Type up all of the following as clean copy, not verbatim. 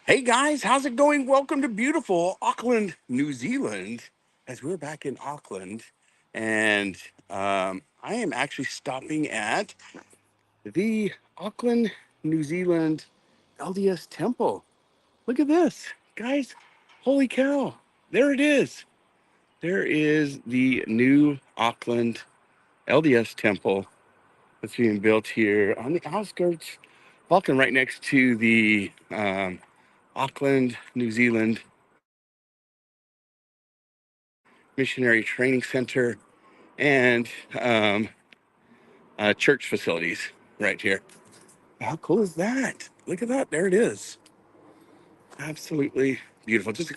Hey guys, how's it going? Welcome to beautiful Auckland, New Zealand. As we're back in Auckland, and I am actually stopping at the Auckland, New Zealand LDS Temple. Look at this, guys! Holy cow! There it is. There is the new Auckland LDS Temple that's being built here on the outskirts of Auckland, right next to the Auckland, New Zealand Missionary Training Center and um, church facilities right here. How cool is that? Look at that. There it is. Absolutely beautiful. Just a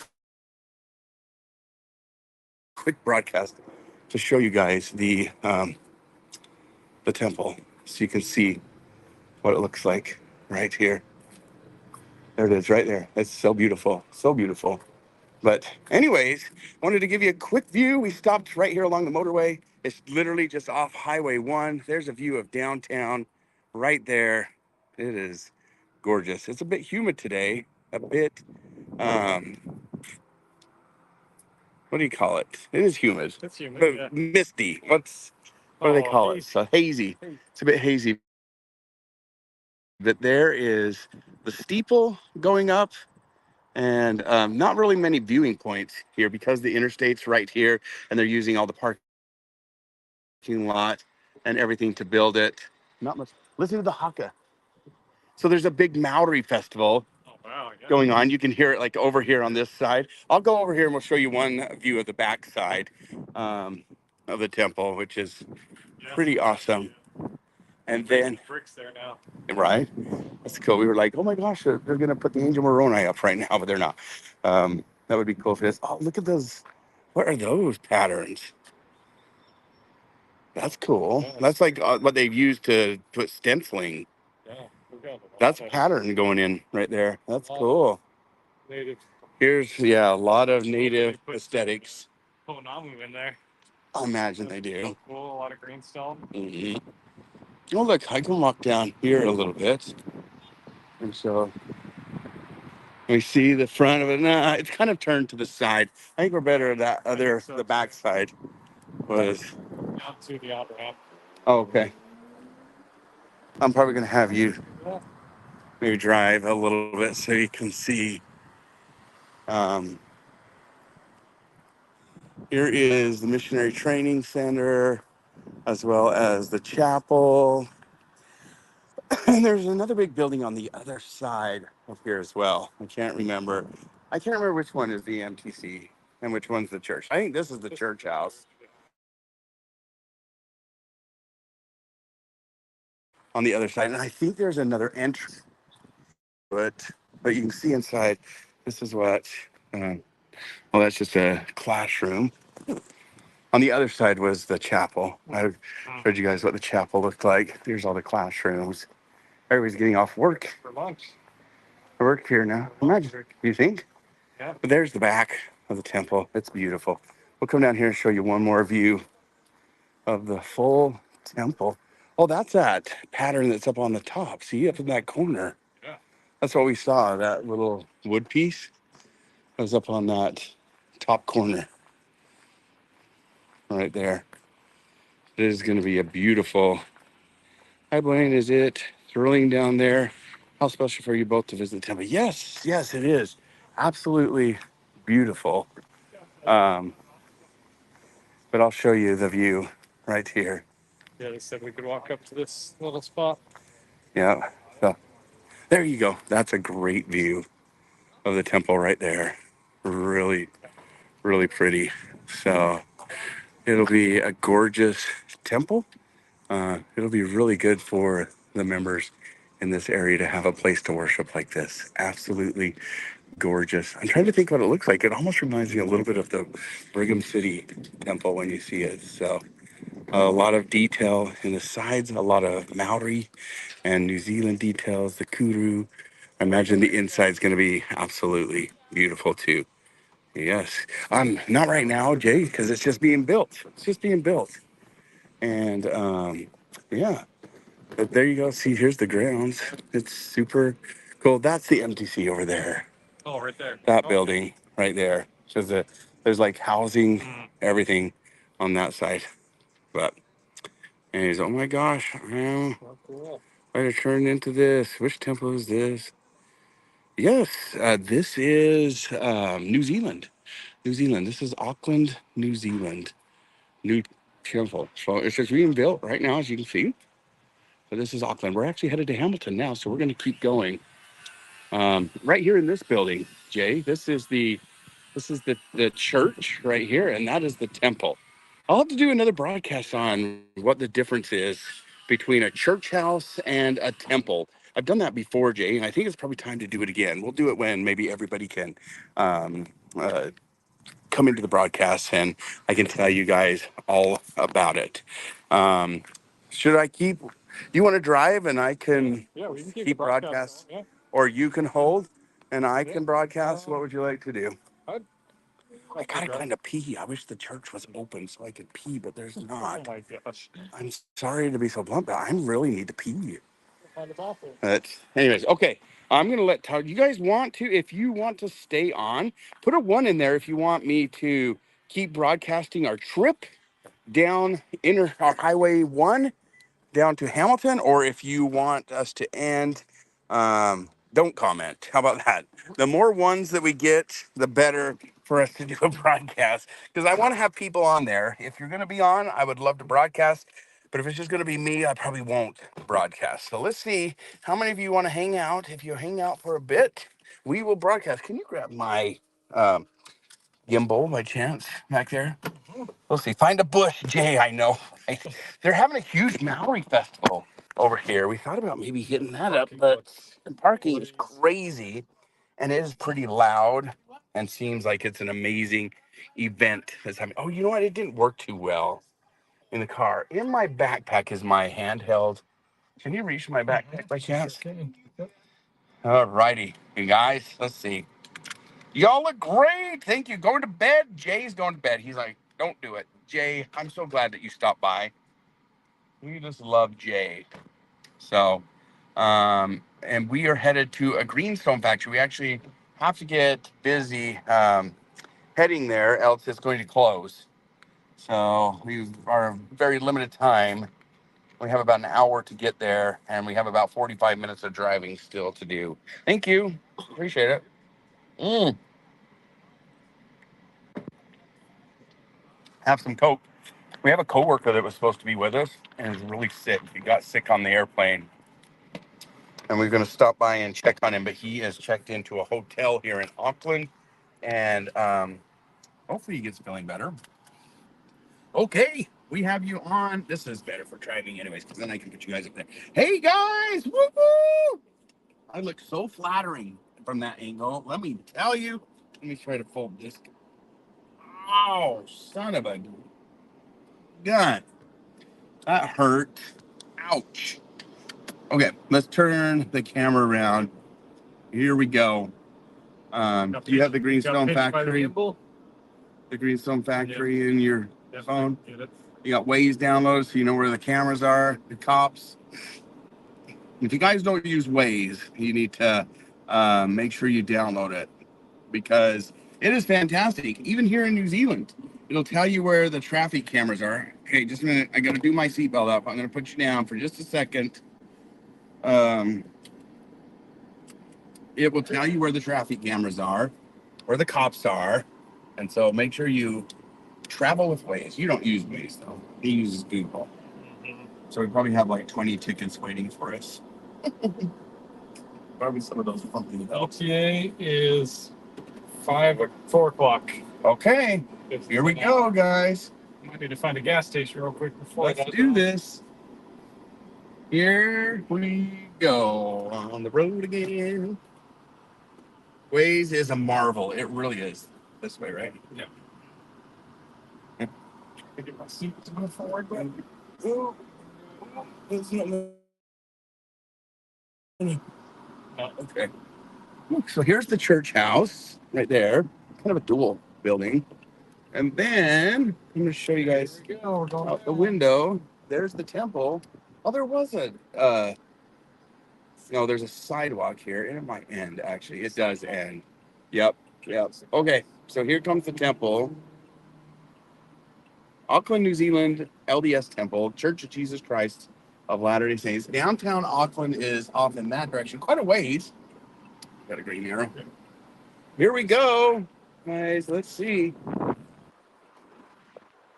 quick broadcast to show you guys the temple so you can see what it looks like right here. There it is right there. It's so beautiful. So beautiful. But anyways, wanted to give you a quick view. We stopped right here along the motorway. It's literally just off Highway 1. There's a view of downtown right there. It is gorgeous. It's a bit humid today, a bit, um, what do you call it? It is humid. It's humid, but yeah. Misty. What do they call it? So hazy. It's a bit hazy. But there is the steeple going up and not really many viewing points here because the interstate's right here and they're using all the parking lot and everything to build it. Not much. Listen to the haka. So there's a big Maori festival going on. You can hear it like over here on this side. I'll go over here and we'll show you one view of the back side of the temple, which is pretty awesome. And then bricks there now. Right? That's cool. We were like, oh my gosh, they're gonna put the Angel Moroni up right now, but they're not. That would be cool if it is. Oh, look at those. What are those patterns? That's cool. That's like what they've used to put stenciling. That's pattern going in right there. That's cool. Native. Here's a lot of native aesthetics. Ponamu in there. I imagine they do. So cool. A lot of greenstone. Mm-hmm. Oh look, I can walk down here a little bit, and so we see the front of it. Nah, it's kind of turned to the side. I think we're better at that other, the back side was. Out to the outer ramp. Oh, okay. I'm probably gonna have you maybe drive a little bit so you can see. Um, Here is the Missionary Training Center, as well as the chapel. And there's another big building on the other side of here as well. I can't remember. Which one is the MTC and which one's the church. I think this is the church house on the other side. And I think there's another entrance, but you can see inside. This is what, well, that's just a classroom. On the other side was the chapel. I showed you guys what the chapel looked like. Here's all the classrooms. Everybody's getting off work. For lunch. I work here now. Imagine. You think? Yeah. But there's the back of the temple. It's beautiful. We'll come down here and show you one more view of the full temple. Oh, that's that pattern that's up on the top. See, up in that corner. Yeah. That's what we saw. That little wood piece was up on that top corner. Right there. It is going to be a beautiful. Hi, Blaine. Is it thrilling down there? How special for you both to visit the temple? Yes, it is. Absolutely beautiful. Um, but I'll show you the view right here. Yeah, they said we could walk up to this little spot. Yeah. So there you go. That's a great view of the temple right there. Really, really pretty. So it'll be a gorgeous temple. It'll be really good for the members in this area to have a place to worship like this. Absolutely gorgeous. I'm trying to think what it looks like. It almost reminds me a little bit of the Brigham City temple when you see it. So a lot of detail in the sides, a lot of Maori and New Zealand details, the kuru. I imagine the inside's going to be absolutely beautiful too. Yes. Not right now, Jay, because it's just being built. It's just being built. And yeah, but there you go. See, here's the grounds. It's super cool. That's the MTC over there. Oh, right there. That building right there. So there's like housing, everything on that side. But anyways, oh my gosh, Cool. I to turn into this. Which temple is this? Yes, this is New Zealand. New Zealand. This is Auckland, New Zealand. New temple. So it's just being built right now, as you can see. So this is Auckland. We're actually headed to Hamilton now, so we're going to keep going. Right here in this building, Jay. This is the church right here, and that is the temple. I'll have to do another broadcast on what the difference is between a church house and a temple. I've done that before, Jay, and I think it's probably time to do it again. We'll do it when maybe everybody can um, uh, come into the broadcast and I can tell you guys all about it. Um, should I keep? You want to drive and I can We can keep broadcast, or you can hold and I can broadcast? What would you like to do? I gotta kind of pee. I wish the church was open so I could pee, but there's not. Oh my gosh. I'm sorry to be so blunt, but I really need to pee. Kind of awful. But anyways, okay. I'm gonna let Todd. You guys want to, if you want to stay on, put a one in there if you want me to keep broadcasting our trip down our Highway 1 down to Hamilton, or if you want us to end, don't comment. How about that? The more ones that we get, the better for us to do a broadcast. Because I want to have people on there. If you're going to be on, I would love to broadcast. But if it's just going to be me, I probably won't broadcast. So let's see how many of you want to hang out. If you hang out for a bit, we will broadcast. Can you grab my um, gimbal by chance back there? Let's see. Find a bush, Jay. I know. They're having a huge Maori festival over here. We thought about maybe hitting that up, but the parking is crazy and it is pretty loud and seems like it's an amazing event that's happening. Oh, you know what? It didn't work too well in the car. In my backpack is my handheld. Can you reach my backpack by chance? All righty. Hey, guys, let's see. Y'all look great. Thank you. Going to bed. Jay's going to bed. He's like, don't do it. Jay, I'm so glad that you stopped by. We just love Jay. So, and we are headed to a greenstone factory. We actually have to get busy heading there, else it's going to close. So we are very limited time. We have about an hour to get there, and we have about 45 minutes of driving still to do. Thank you. Appreciate it. Mm, have some Coke. We have a coworker that was supposed to be with us and is really sick. He got sick on the airplane. And we're going to stop by and check on him, but he is checked into a hotel here in Auckland. And hopefully he gets feeling better. Okay, we have you on. This is better for driving anyways, because then I can put you guys up there. Hey, guys! Woo-hoo! I look so flattering from that angle. Let me tell you. Let me try to fold this. Oh, son of a gun. That hurt. Ouch. Okay, let's turn the camera around. Here we go. Do you have the Greenstone Factory? The Greenstone Factory in your phone? You got Waze downloaded so you know where the cameras are, the cops. If you guys don't use Waze, you need to make sure you download it because it is fantastic. Even here in New Zealand, it'll tell you where the traffic cameras are. Okay, just a minute. I got to do my seatbelt up. I'm going to put you down for just a second. It will tell you where the traffic cameras are, where the cops are. And so make sure you travel with Waze. You don't use Waze, though. He uses Google. So we probably have like 20 tickets waiting for us. Probably some of those funky LTA is 4 o'clock. Okay, here we go, guys. Might need to find a gas station real quick before Let's do this. Here we go on the road again. Waze is a marvel. It really is. This way, right? Yeah. Get my seat to move forward. Oh, okay. So here's the church house right there. Kind of a dual building. And then I'm going to show you guys out the window. There's the temple. Oh, there was no, there's a sidewalk here, and it might end, actually. It does end. Yep. Yep. Okay. So here comes the temple. Auckland, New Zealand, LDS Temple, Church of Jesus Christ of Latter-day Saints. Downtown Auckland is off in that direction, quite a ways. Got a green arrow. Here we go, guys. Let's see.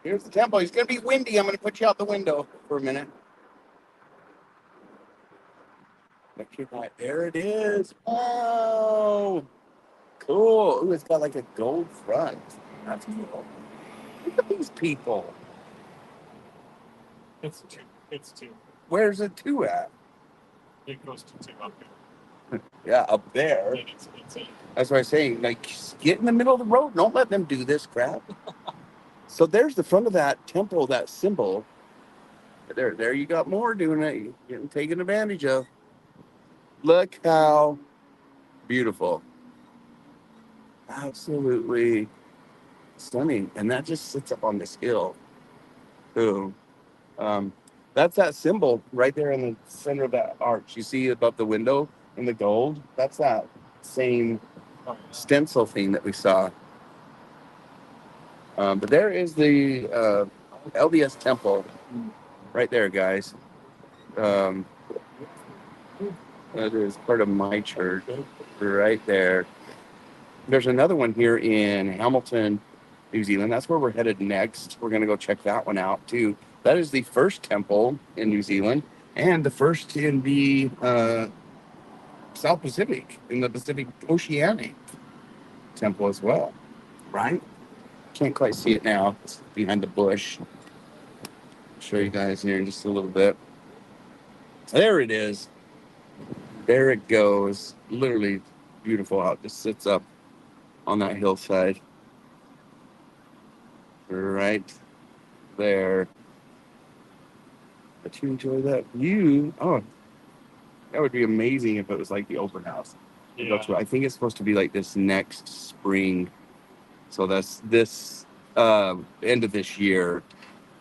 Here's the temple. It's gonna be windy. I'm gonna put you out the window for a minute. There it is. Oh, cool. Ooh, it's got like a gold front. That's cool. Look at these people. It's two. It's two. Where's the two at? It goes to two up Yeah, up there. there. It's eight. That's what I'm saying. Like, get in the middle of the road. Don't let them do this crap. So there's the front of that temple, that symbol. There you got more doing it. Getting taken advantage of. Look how beautiful. Absolutely stunning. And that just sits up on this hill. Boom. Um, that's that symbol right there in the center of that arch. You see above the window in the gold? That's that same stencil thing that we saw. But there is the LDS temple right there, guys. That is part of my church right there. There's another one here in Hamilton, New Zealand. That's where we're headed next. We're going to go check that one out too. That is the first temple in New Zealand and the first in the South Pacific, in the Pacific Oceanic temple as well, right? Can't quite see it now. It's behind the bush. I'll show you guys here in just a little bit. There it is. There it goes. Literally beautiful how it just sits up on that hillside. Right there. But you enjoy that view. Oh, that would be amazing if it was like the open house. Yeah. I think it's supposed to be like this next spring. So that's this end of this year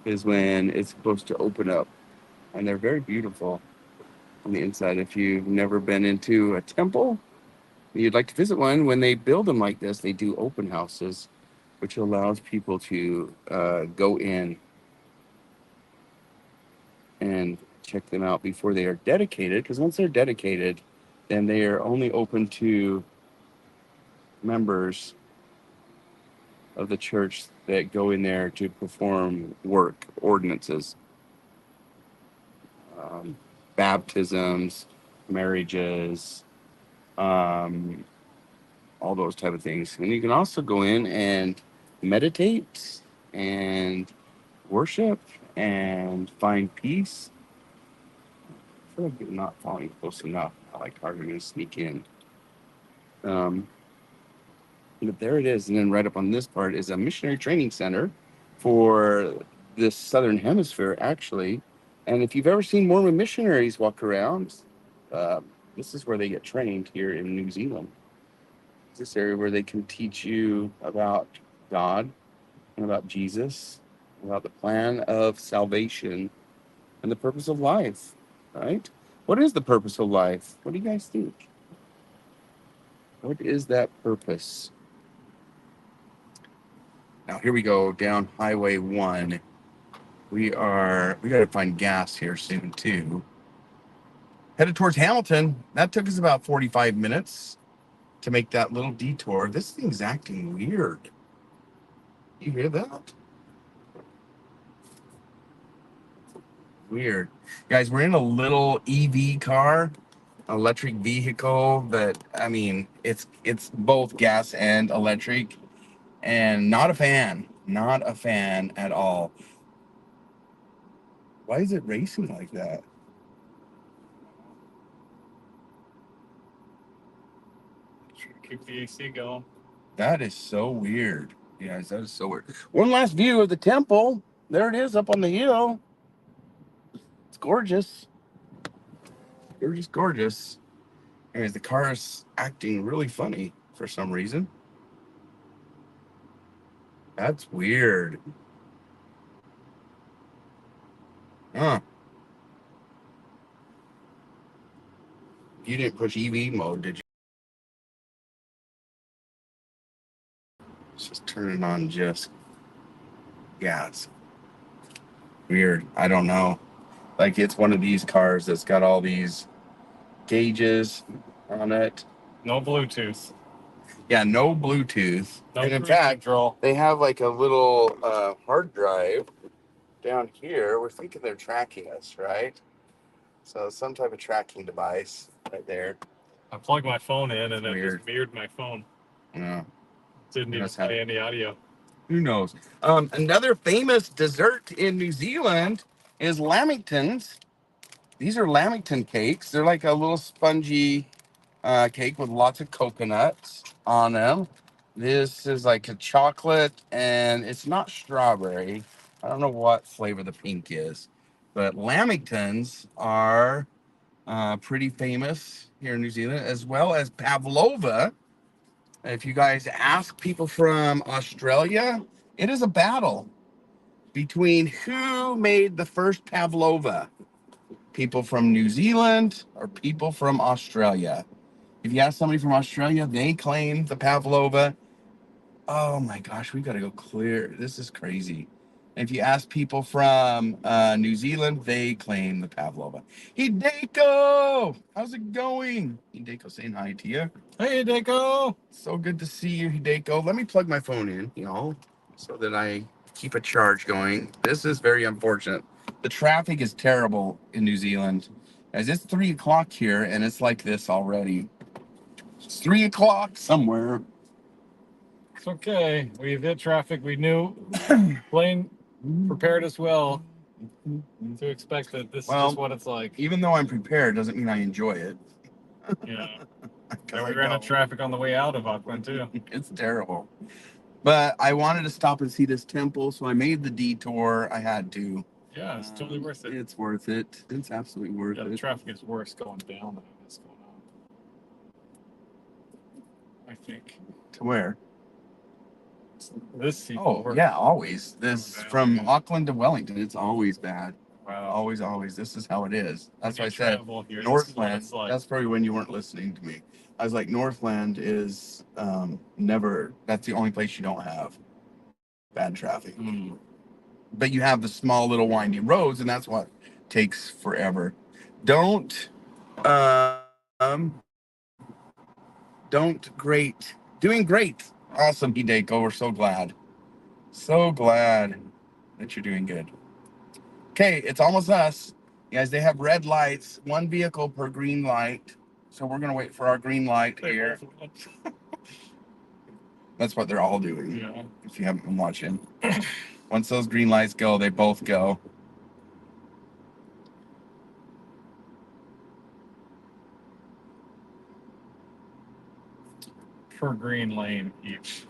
is when it's supposed to open up. And they're very beautiful on the inside. If you've never been into a temple, you'd like to visit one, when they build them like this, they do open houses, which allows people to go in and check them out before they are dedicated. Because once they're dedicated, then they are only open to members of the church that go in there to perform work, ordinances, baptisms, marriages, um, all those type of things. And you can also go in and meditate and worship and find peace. I feel like you're not falling close enough. I like how you're going to sneak in. But there it is. And then right up on this part is a missionary training center for this southern hemisphere, actually. And if you've ever seen Mormon missionaries walk around, this is where they get trained here in New Zealand. It's this area where they can teach you about God and about Jesus, about the plan of salvation and the purpose of life, right? What is the purpose of life? What do you guys think? What is that purpose? Now here we go down Highway 1. We got to find gas here soon too. Headed towards Hamilton. That took us about 45 minutes to make that little detour. This thing's acting weird. You hear that? Weird. Guys, we're in a little EV car, electric vehicle that, I mean, it's both gas and electric, and not a fan. Not a fan at all. Why is it racing like that? Keep the AC going. That is so weird. Guys, that is so weird. One last view of the temple. There it is up on the hill. It's gorgeous. Gorgeous, gorgeous. Anyways, the car is acting really funny for some reason. That's weird. Huh. You didn't push EV mode, did you? Let's just turn it on just. Yeah, it's weird. I don't know. Like it's one of these cars that's got all these gauges on it. No Bluetooth. Yeah, no Bluetooth. No and in cruise fact, control. they have like a little hard drive down here. We're thinking they're tracking us, right? So some type of tracking device right there. I plugged my phone in and it Weird. just mirrored my phone. Yeah. Didn't even Must have- play any audio. Who knows? Another famous dessert in New Zealand is lamingtons. These are lamington cakes. They're like a little spongy cake with lots of coconuts on them. This is like a chocolate, and it's not strawberry. I don't know what flavor the pink is, but lamingtons are pretty famous here in New Zealand, as well as pavlova. If you guys ask people from Australia, it is a battle between who made the first pavlova, people from New Zealand or people from Australia. If you ask somebody from Australia, they claim the pavlova. Oh my gosh, we got to go clear. This is crazy. And if you ask people from New Zealand, they claim the pavlova. Hideko, how's it going? Hideko saying hi to you. Hey, Deco. So good to see you, Hideko. Let me plug my phone in, so that I keep a charge going. This is very unfortunate. The traffic is terrible in New Zealand, as it's 3 o'clock here, and it's like this already. It's 3 o'clock somewhere. It's okay. We've hit traffic. We knew. Blaine prepared us well to expect that this is just what it's like. Even though I'm prepared, doesn't mean I enjoy it. Yeah. 'Cause And we I ran into don't. traffic on the way out of Auckland, too. It's terrible. But I wanted to stop and see this temple, so I made the detour. I had to. Yeah, it's totally worth it. It's worth it. It's absolutely worth Yeah, the it. traffic is worse going down than it is going up. I think. To where? This Oh, yeah, always. This down, from yeah. Auckland to Wellington, it's always bad. Wow. Always, always. This is how it is. That's why When I you said travel here, this is what Northland. it's like. That's probably when you weren't listening to me. I was like, Northland is never, that's the only place you don't have bad traffic. But you have the small little windy roads, and that's what takes forever. Don't doing great. Awesome, Hideko. We're so glad. So glad that you're doing good. Okay, it's almost us. Guys, they have red lights, one vehicle per green light. So we're gonna wait for our green light here. That's what they're all doing. Yeah. If you haven't been watching. Once those green lights go, they both go. Per green lane each.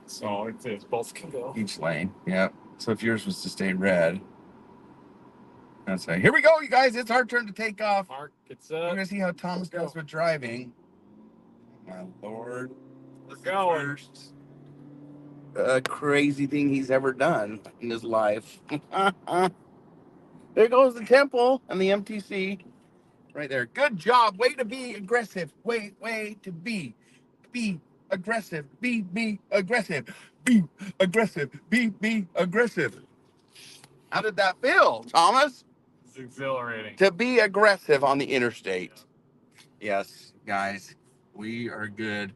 So it is both can go. Each lane, yeah. So if yours was to stay red, that's right. Here we go, you guys. It's our turn to take off. Mark, it's We're gonna see how Thomas does with driving. My Lord, we're going. First crazy thing he's ever done in his life. There goes the temple and the MTC right there. Good job. Way to be aggressive. Way to be aggressive. Be aggressive. Be aggressive. Be aggressive. How did that feel, Thomas? It's exhilarating. To be aggressive on the interstate. Yes, guys, we are good.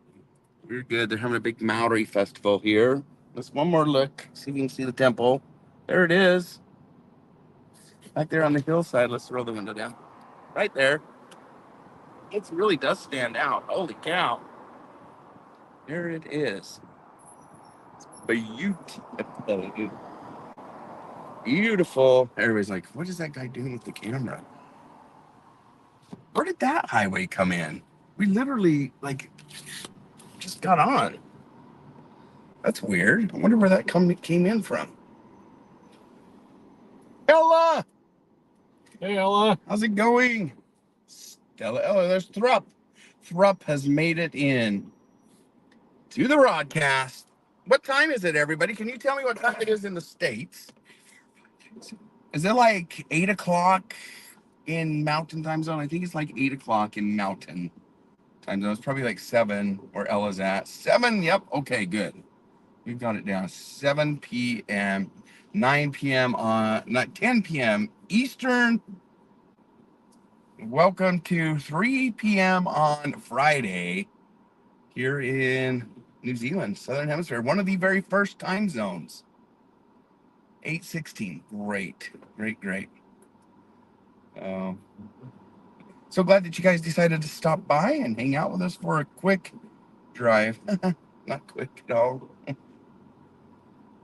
We're good. They're having a big Maori festival here. Let's one more look. See if we can see the temple. There it is. Back there on the hillside. Let's throw the window down. Right there. It really does stand out. Holy cow. There it is. It's beautiful. Beautiful. Everybody's like, what is that guy doing with the camera? Where did that highway come in? We literally, just got on. That's weird. I wonder where that came in from. Ella! Hey, Ella. How's it going? Stella. Oh, there's Thrupp. Thrupp has made it in to the broadcast. What time is it, everybody? Can you tell me what time it is in the States? Is it like 8 o'clock in Mountain Time Zone? I think it's like 8 o'clock in Mountain time zone. It's probably like 7 where Ella's at. 7, yep, okay, good. We've got it down. 7 p.m., 9 p.m. on, not 10 p.m. Eastern. Welcome to 3 p.m. on Friday here in New Zealand, Southern Hemisphere. One of the very first time zones. 8:16. Great, great, great. So glad that you guys decided to stop by and hang out with us for a quick drive. Not quick at all.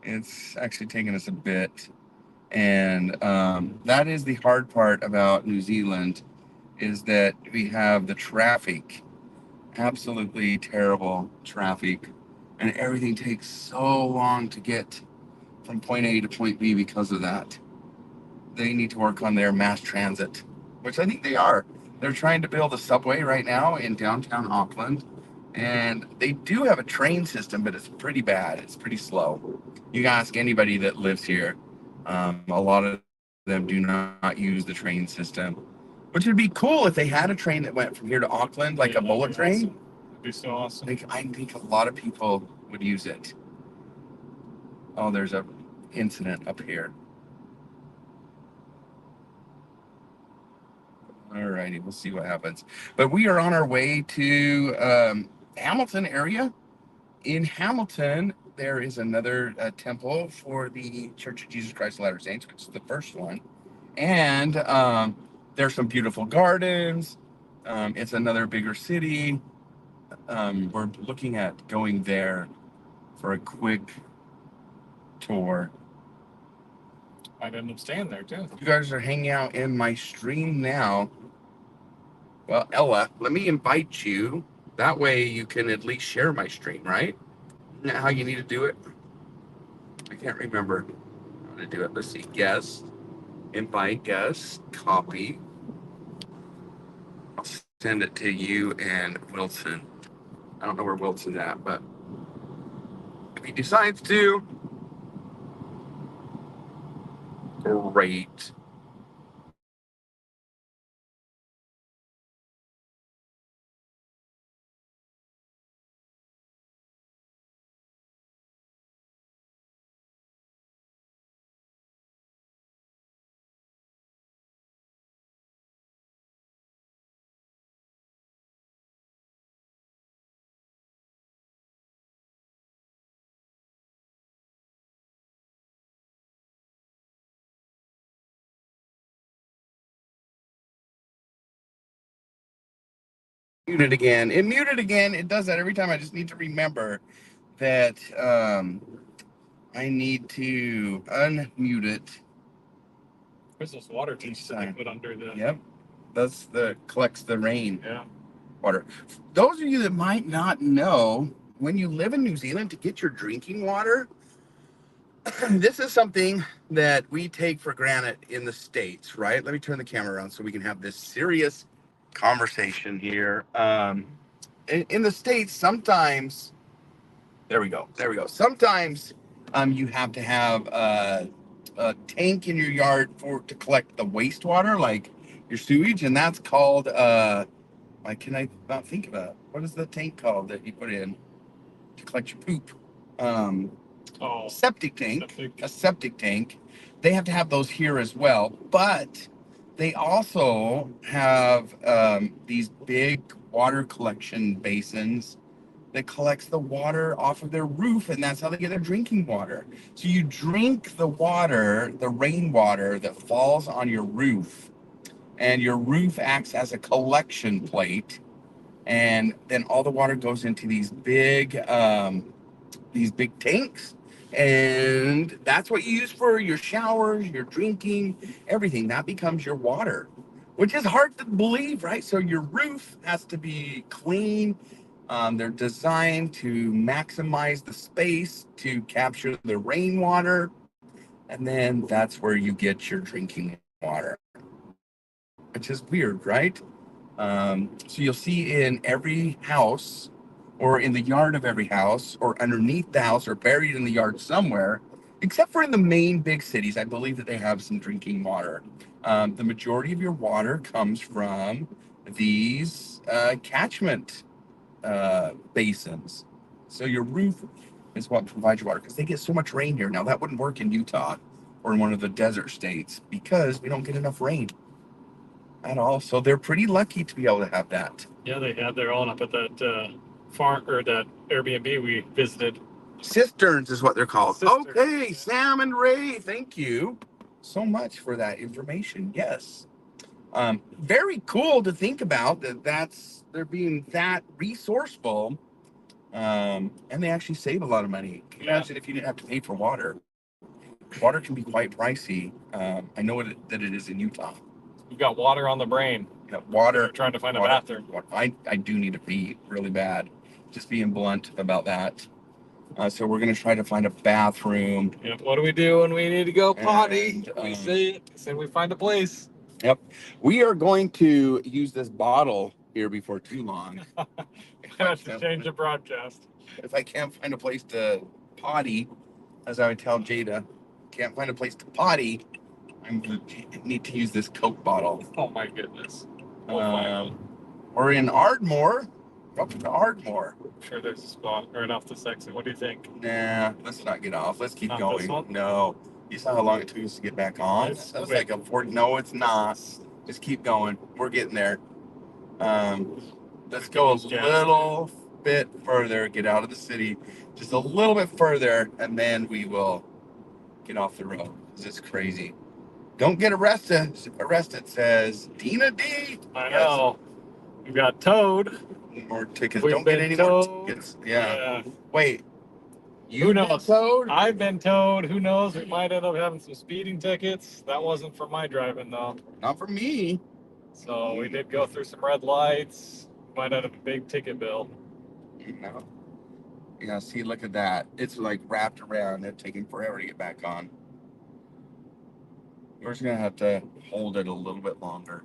It's actually taken us a bit. And that is the hard part about New Zealand, is that we have the traffic, absolutely terrible traffic. And everything takes so long to get from point A to point B because of that. They need to work on their mass transit, which I think they are. They're trying to build a subway right now in downtown Auckland, and they do have a train system, but it's pretty bad. It's pretty slow. You can ask anybody that lives here. A lot of them do not use the train system, which would be cool if they had a train that went from here to Auckland, like a bullet train. Awesome. That'd be so awesome. I think a lot of people would use it. Oh, there's a incident up here. Alrighty, we'll see what happens. But we are on our way to Hamilton area. In Hamilton, there is another temple for the Church of Jesus Christ of Latter Saints, which is the first one. And there's some beautiful gardens. It's another bigger city. We're looking at going there for a quick tour. I'd end up staying there too. You guys are hanging out in my stream now. Well, Ella, let me invite you. That way you can at least share my stream, right? Isn't that how you need to do it? I can't remember how to do it. Let's see. Guest, invite guest, copy. I'll send it to you and Wilson. I don't know where Wilson's at, but if he decides to, great. Muted again. It muted again. It does that every time. I just need to remember that I need to unmute it. There's those water tanks that they put under the. Yep. That's the collects the rain. Yeah. Water. Those of you that might not know, when you live in New Zealand, to get your drinking water, this is something that we take for granted in the States, right? Let me turn the camera around so we can have this serious conversation here. In the States, sometimes, there we go. Sometimes you have to have a tank in your yard to collect the wastewater, like your sewage, and that's called, why can I not think of it? What is the tank called that you put in to collect your poop? Septic tank. A septic tank. They have to have those here as well, but they also have these big water collection basins that collects the water off of their roof, and that's how they get their drinking water. So you drink the water, the rainwater that falls on your roof, and your roof acts as a collection plate, and then all the water goes into these big tanks, and that's what you use for your showers, your drinking, everything. That becomes your water, which is hard to believe, right? So your roof has to be clean. They're designed to maximize the space to capture the rainwater, and then that's where you get your drinking water, which is weird, right? So you'll see in every house, or in the yard of every house, or underneath the house, or buried in the yard somewhere, except for in the main big cities, I believe that they have some drinking water. The majority of your water comes from these catchment basins. So your roof is what provides your water because they get so much rain here. Now that wouldn't work in Utah or in one of the desert states because we don't get enough rain at all. So they're pretty lucky to be able to have that. Yeah, they had their own up at that farm or that Airbnb we visited. Cisterns is what they're called. Cisterns. Okay, Sam and Ray, thank you so much for that information. Yes. Very cool to think about they're being that resourceful, and they actually save a lot of money. Imagine if you didn't have to pay for water. Water can be quite pricey. I know that it is in Utah. You've got water on the brain. Yeah, water. You're trying to find water, a bathroom. I do need to pee really bad. Just being blunt about that. So we're gonna try to find a bathroom. Yep. What do we do when we need to go potty? We say we find a place. Yep. We are going to use this bottle here before too long. I have to change the broadcast. If I can't find a place to potty, as I would tell Jada, can't find a place to potty, I need to use this Coke bottle. Oh my goodness. We're in Ardmore. Up to Ardmore. I'm sure there's a spot right off this exit. What do you think? Nah, let's not get off. Let's keep Not going. this one? No. You saw how long it took us to get back on? That was like a 40. No, it's not. Just keep going. We're getting there. Let's go a little bit further, get out of the city, just a little bit further, and then we will get off the road. This is crazy. Don't get arrested, says Dina D. I know. We got towed. More tickets. Don't get any more tickets. Yeah. Wait. Who knows? Towed? I've been towed. Who knows? We might end up having some speeding tickets. That wasn't for my driving, though. Not for me. So we did go through some red lights. Might have a big ticket bill. No. Yeah, see, look at that. It's like wrapped around. It's taking forever to get back on. We're just going to have to hold it a little bit longer.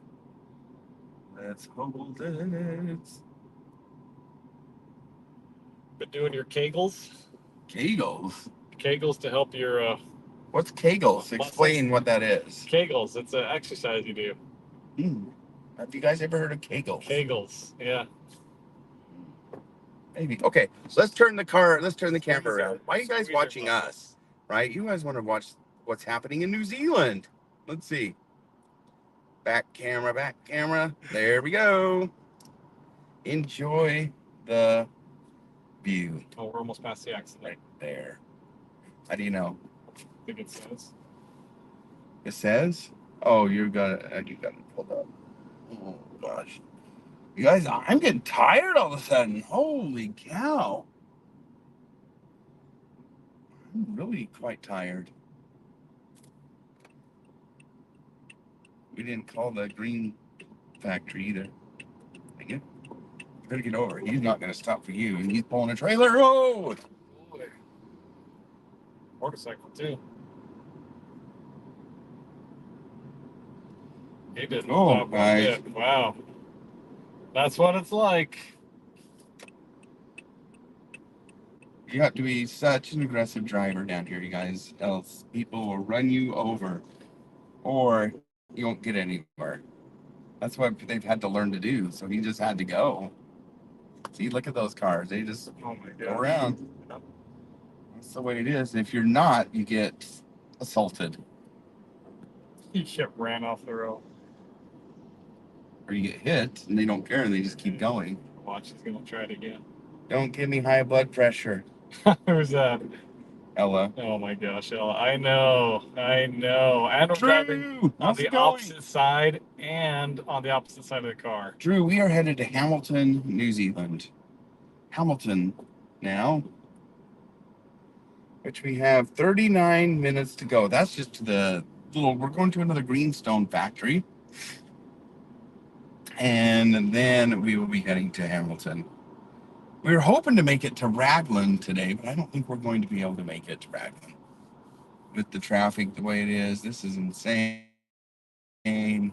Let's hold it. Been doing your Kegels? Kegels? Kegels to help your... What's Kegels? Explain what that is. Kegels. It's an exercise you do. Have you guys ever heard of Kegels? Kegels, yeah. Maybe. Okay, so let's turn the camera around. Why are you guys watching us? Right? You guys want to watch what's happening in New Zealand. Let's see. Back camera. There we go. Enjoy the view. Oh, we're almost past the accident. Right there. How do you know? I think it says. It says? Oh, you got it pulled up. Oh gosh. You guys, I'm getting tired all of a sudden. Holy cow. I'm really quite tired. We didn't call the green factory either. Dang it. You better get over it. He's not going to stop for you. And he's pulling a trailer. Oh! Motorcycle, too. He didn't stop guys. Wow. That's what it's like. You have to be such an aggressive driver down here, you guys. Else people will run you over. Or you won't get anywhere. That's what they've had to learn to do. So he just had to go. See, look at those cars. They just go around. Yep. That's the way it is. If you're not, you get assaulted. He just ran off the road. Or you get hit, and they don't care, and they just keep going. Watch, he's going to try it again. Don't give me high blood pressure. Who's that? Ella. Oh my gosh, Ella. I know. And we're driving on the opposite side and on the opposite side of the car. Drew, we are headed to Hamilton, New Zealand. Hamilton now. Which we have 39 minutes to go. That's just to the we're going to another greenstone factory. And then we will be heading to Hamilton. We were hoping to make it to Raglan today, but I don't think we're going to be able to make it to Raglan. With the traffic the way it is, this is insane. I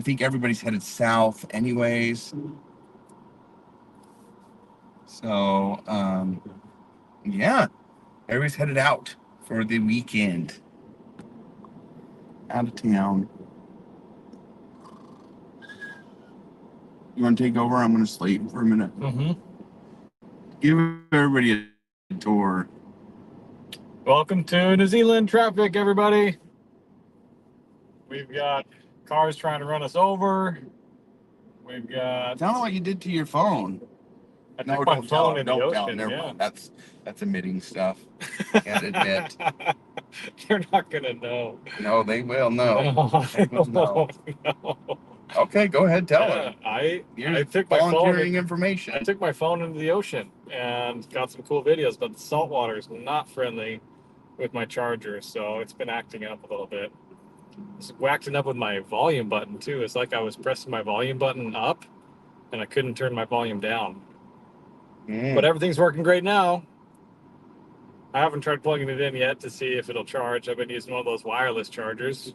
think everybody's headed south anyways. So, yeah, everybody's headed out for the weekend. Out of town. You want to take over? I'm going to sleep for a minute. Mm-hmm. Give everybody a tour. Welcome to New Zealand traffic, everybody. We've got cars trying to run us over. We've got... Tell them what you did to your phone. I took my phone in the ocean. Never Yeah. mind. That's emitting stuff. Can't admit. They're not gonna know. No, they will know. No, They will know. no. Okay, go ahead, tell them. I You're took my phone. volunteering information. I took my phone into the ocean and got some cool videos, but the salt water is not friendly with my charger, so it's been acting up a little bit. It's acting up with my volume button too. It's like I was pressing my volume button up and I couldn't turn my volume down. But everything's working great now. I haven't tried plugging it in yet to see if it'll charge. I've been using one of those wireless chargers.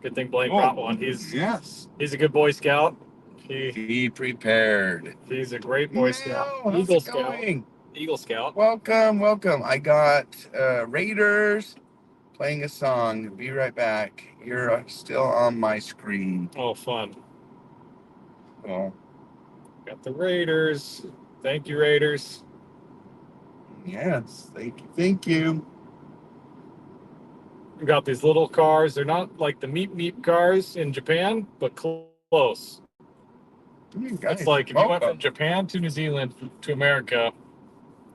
Good thing Blaine brought one. He's a good Boy Scout. Be prepared. He's a great Boy Scout. Eagle Scout. Eagle Scout. Welcome, welcome. I got Raiders playing a song. Be right back. You're still on my screen. Oh, fun. Oh. Got the Raiders. Thank you, Raiders. Yes, thank you. Thank you. We got these little cars. They're not like the Meep Meep cars in Japan, but close. It's like if you went from Japan to New Zealand to America,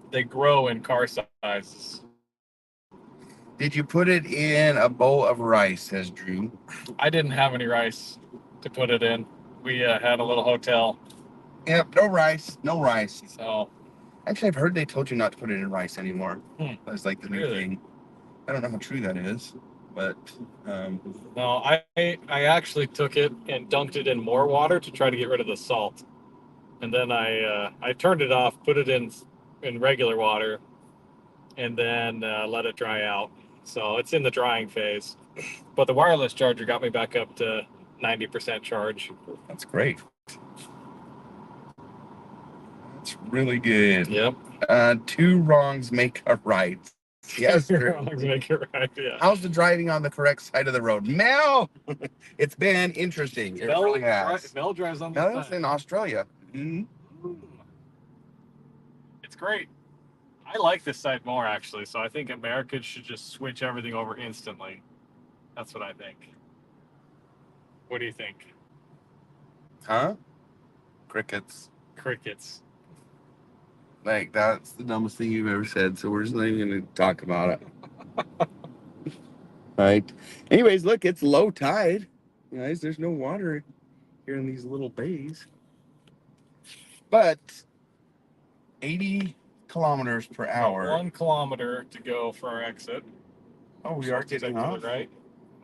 they grow in car sizes. Did you put it in a bowl of rice, says Drew? I didn't have any rice to put it in. We had a little hotel. Yep, no rice. No rice. So, actually, I've heard they told you not to put it in rice anymore. That's like the new thing. I don't know how true that is, but... No, I actually took it and dunked it in more water to try to get rid of the salt. And then I turned it off, put it in regular water, and then let it dry out. So it's in the drying phase. But the wireless charger got me back up to 90% charge. That's great. That's really good. Yep. 2 wrongs make a right. Yes, 2 wrongs make it right, yeah. How's the driving on the correct side of the road? Mel! It's been interesting. It really has. Mel drives on the side. Mel's in Australia. Mm-hmm. It's great. I like this side more, actually, so I think America should just switch everything over instantly. That's what I think. What do you think? Huh? Crickets. Crickets. Like, that's the dumbest thing you've ever said, so we're just not even going to talk about it. Right. Anyways, look, it's low tide. Guys, there's no water here in these little bays. But 80 kilometers per hour. 1 kilometer to go for our exit. Oh, we are getting off? Right?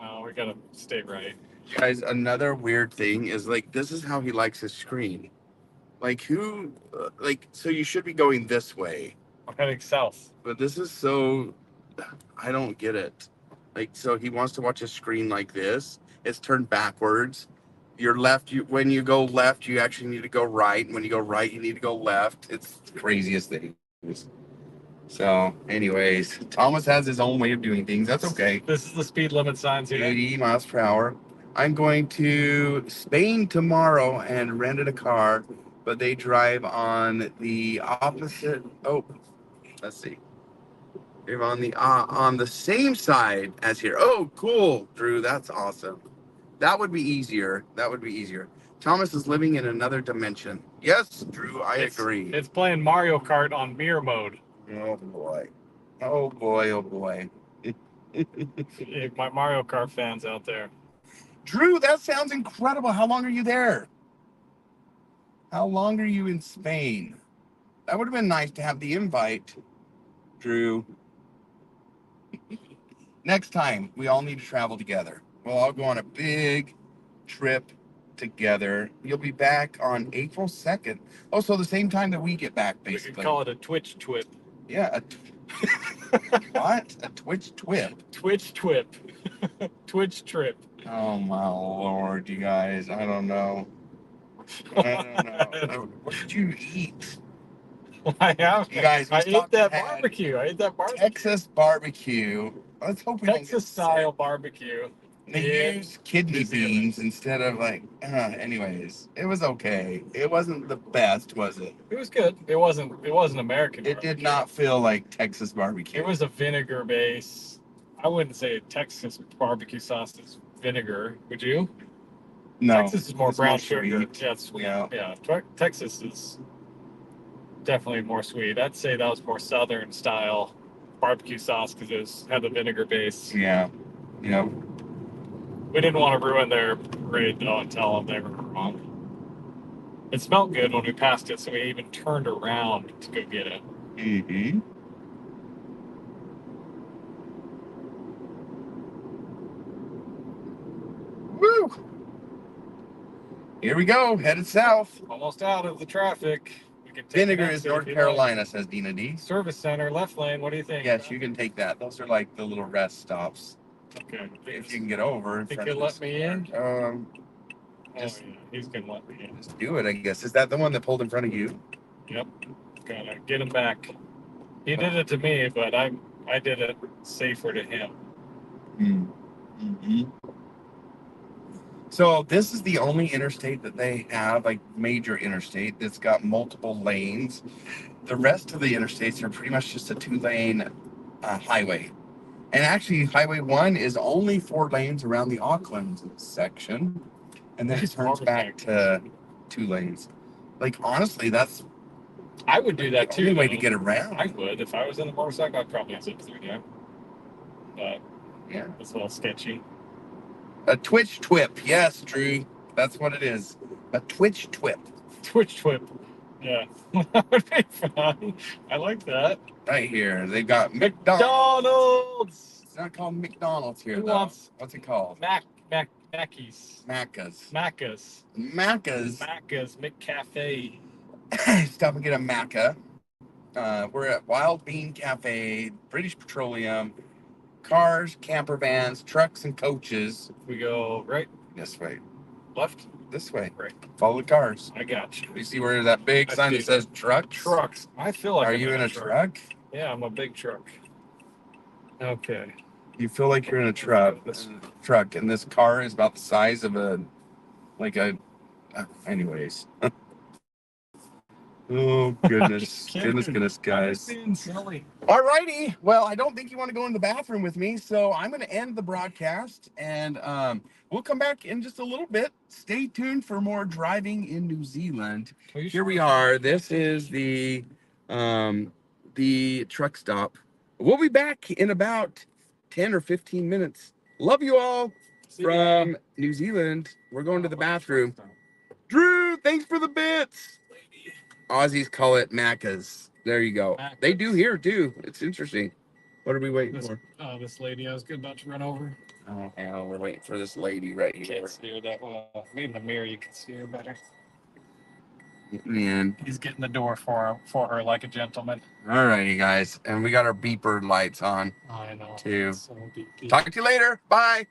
No, we got to stay right. Guys, another weird thing is, like, this is how he likes his screen. Like, who, so you should be going this way. I'm heading south. But this is so, I don't get it. Like, so he wants to watch a screen like this. It's turned backwards. You're left, when you go left, you actually need to go right. And when you go right, you need to go left. It's the craziest thing. So, anyways, Thomas has his own way of doing things. That's okay. This is the speed limit signs here. 80 miles per hour. I'm going to Spain tomorrow and rented a car, but they drive on the opposite. Oh, let's see. They're on the same side as here. Oh, cool, Drew. That's awesome. That would be easier. That would be easier. Thomas is living in another dimension. Yes, Drew, I agree. It's playing Mario Kart on mirror mode. Oh, boy. Oh, boy. Oh, boy. My Mario Kart fans out there. Drew, that sounds incredible. How long are you there? How long are you in Spain? That would have been nice to have the invite, Drew. Next time, we all need to travel together. We'll all go on a big trip together. You'll be back on April 2nd. Oh, so the same time that we get back, basically. We could call it a Twitch twip. Yeah. What? A Twitch twip? Twitch twip. Twitch trip. Oh, my Lord, you guys. I don't know. What did you eat? I have. You guys, I ate that barbecue. Texas barbecue. Let's hope we Texas style barbecue. They used kidney beans instead of like. Anyways, it was okay. It wasn't the best, was it? It was good. It wasn't American. It did not feel like Texas barbecue. It was a vinegar base. I wouldn't say Texas barbecue sauce is vinegar. Would you? No. Texas is more brown sugar. Yeah, it's sweet. Yeah. Texas is definitely more sweet. I'd say that was more Southern style barbecue sauce because it had the vinegar base. Yeah. Yeah. We didn't want to ruin their parade though and tell them they were wrong. It smelled good when we passed it, so we even turned around to go get it. Mm-hmm. Woo! Here we go, headed south. Almost out of the traffic. We can take Vinegar is North Carolina, says Dina D. Service center, left lane. What do you think? Yes, you can take that. Those are like the little rest stops. Okay. If you can get over in Think front he'll let me in? Just, yeah, he's gonna let me in. Just do it, I guess. Is that the one that pulled in front of you? Yep. Gotta get him back. He did it to me, but I did it safer to him. Mm-hmm. So this is the only interstate that they have, like major interstate, that's got multiple lanes. The rest of the interstates are pretty much just a 2-lane highway. And actually, Highway 1 is only 4 lanes around the Auckland section. And then it turns back to 2 lanes. Like, honestly, that's... I would do that too. The only way to get around. I would. If I was in a motorcycle, I'd probably zip through there. But yeah, it's a little sketchy. A twitch twip. Yes, Drew. That's what it is. A twitch twip. Twitch twip. Yeah. That would be fun. I like that. Right here. They've got McDonald's! It's not called McDonald's here, Who though. wants What's it called? Macca's. Macca's. McCafe. Stop and get a Macca. We're at Wild Bean Cafe, British Petroleum, cars, camper vans, trucks, and coaches. We go right? This way. Left? This way. Right. Follow the cars. I got you. You see where that big sign that says trucks? Trucks. I feel like Are you in a truck? Yeah, I'm a big truck. Okay. You feel like you're in a truck, and this car is about the size of anyways. Oh, goodness. goodness, guys. Being silly. Alrighty. Well, I don't think you want to go in the bathroom with me, so I'm going to end the broadcast, and we'll come back in just a little bit. Stay tuned for more driving in New Zealand. Here we are. This is the truck stop. We'll be back in about 10 or 15 minutes. Love you all from New Zealand. We're going to the bathroom. Drew, thanks for the bits. Aussies call it Macca's. There you go. Macca's. They do here too. It's interesting. What are we waiting for? This lady I was about to run over. Oh, hell, we're waiting for this lady right here. Can't see her that well. Maybe in the mirror you can see her better. Man. He's getting the door for her like a gentleman. All righty, guys. And we got our beeper lights on. I know. Too. So beep, beep. Talk to you later. Bye.